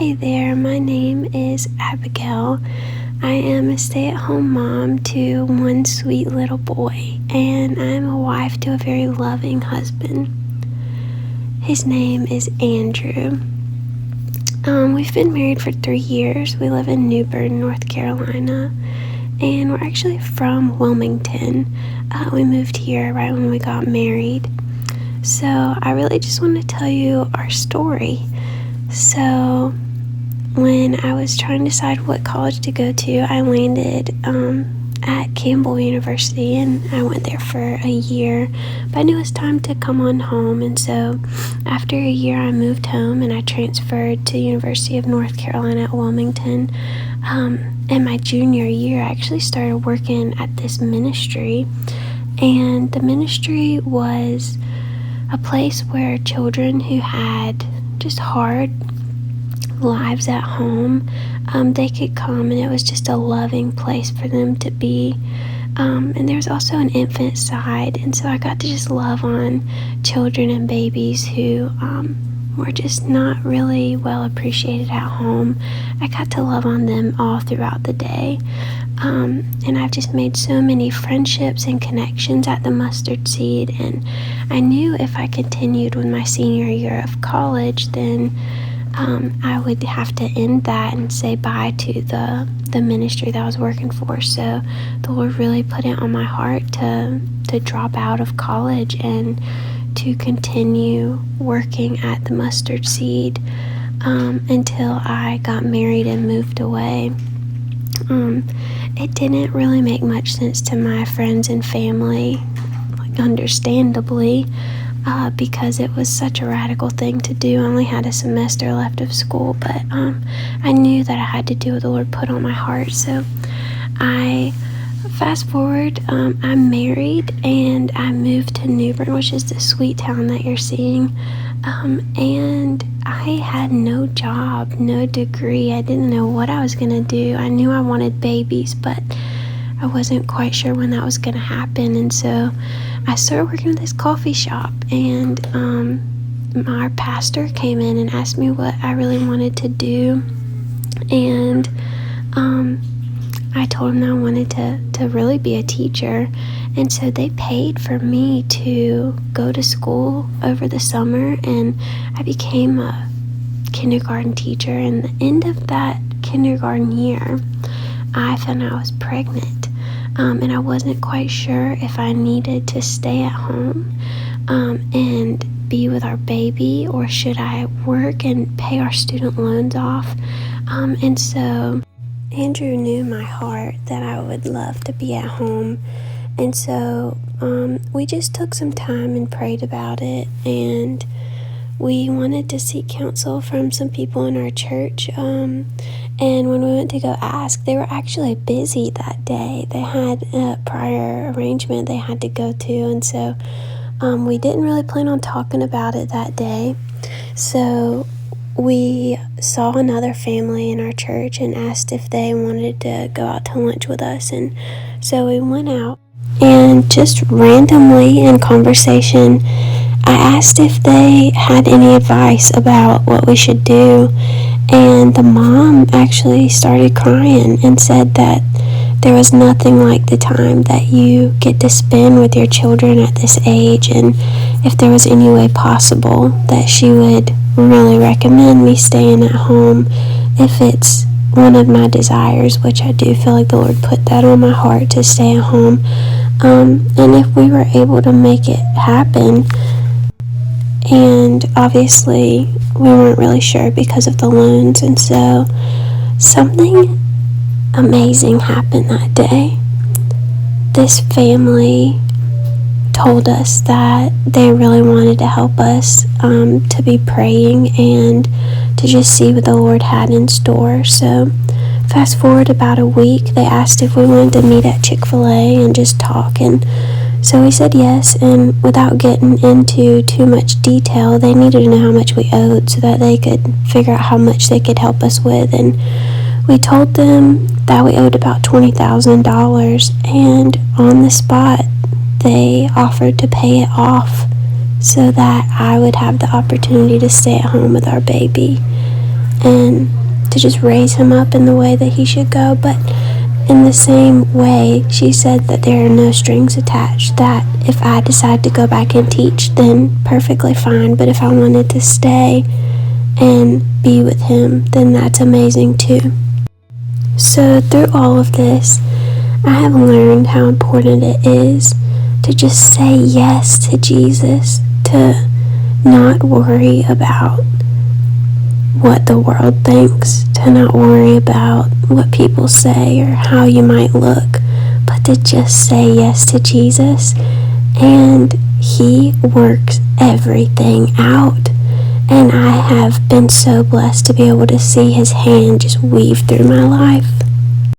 Hey there, my name is Abigail. I am a stay-at-home mom to one sweet little boy, and I'm a wife to a very loving husband. His name is Andrew. We've been married for 3 years. We live in New Bern, North Carolina, and we're actually from Wilmington. We moved here right when we got married. So I really just want to tell you our story. So when I was trying to decide what college to go to, I landed at Campbell University, and I went there for a year, but I knew it was time to come on home. And so after a year I moved home and I transferred to University of North Carolina at Wilmington. In my junior year I actually started working at this ministry, and the ministry was a place where children who had just hard lives at home, they could come, and it was just a loving place for them to be. And there's also an infant side, and so I got to just love on children and babies who were just not really well appreciated at home. I got to love on them all throughout the day. And I've just made so many friendships and connections at the Mustard Seed, and I knew if I continued with my senior year of college, then I would have to end that and say bye to the ministry that I was working for. So the Lord really put it on my heart to drop out of college and to continue working at the Mustard Seed until I got married and moved away. It didn't really make much sense to my friends and family, understandably, because it was such a radical thing to do. I only had a semester left of school, but I knew that I had to do what the Lord put on my heart. So I fast forward, I'm married and I moved to New Bern, which is the sweet town that you're seeing, and I had no job, no degree. I didn't know what I was gonna do. I knew I wanted babies, but I wasn't quite sure when that was gonna happen. And so I started working at this coffee shop, and our pastor came in and asked me what I really wanted to do, and I told him that I wanted to really be a teacher. And so they paid for me to go to school over the summer, and I became a kindergarten teacher. And the end of that kindergarten year, I found out I was pregnant, and I wasn't quite sure if I needed to stay at home and be with our baby, or should I work and pay our student loans off. And so Andrew knew my heart that I would love to be at home. And so we just took some time and prayed about it, and we wanted to seek counsel from some people in our church. And when we went to go ask, they were actually busy that day. They had a prior arrangement they had to go to, and so we didn't really plan on talking about it that day. So we saw another family in our church and asked if they wanted to go out to lunch with us. And so we went out, and just randomly in conversation, I asked if they had any advice about what we should do. And the mom actually started crying and said that there was nothing like the time that you get to spend with your children at this age, and if there was any way possible that she would really recommend me staying at home if it's one of my desires, which I do feel like the Lord put that on my heart to stay at home. And if we were able to make it happen. And obviously we weren't really sure because of the loans, and so something amazing happened that day. This family told us that they really wanted to help us to be praying and to just see what the Lord had in store. So fast forward about a week, they asked if we wanted to meet at Chick-fil-A and just talk, and so we said yes. And without getting into too much detail, they needed to know how much we owed so that they could figure out how much they could help us with. And we told them that we owed about $20,000, and on the spot they offered to pay it off so that I would have the opportunity to stay at home with our baby. and to just raise him up in the way that he should go. But in the same way, she said that there are no strings attached, that if I decide to go back and teach, then perfectly fine. But if I wanted to stay and be with him, then that's amazing too. So through all of this, I have learned how important it is to just say yes to Jesus, to not worry about what the world thinks, to not worry about what people say or how you might look, but to just say yes to Jesus, and he works everything out. And I have been so blessed to be able to see his hand just weave through my life.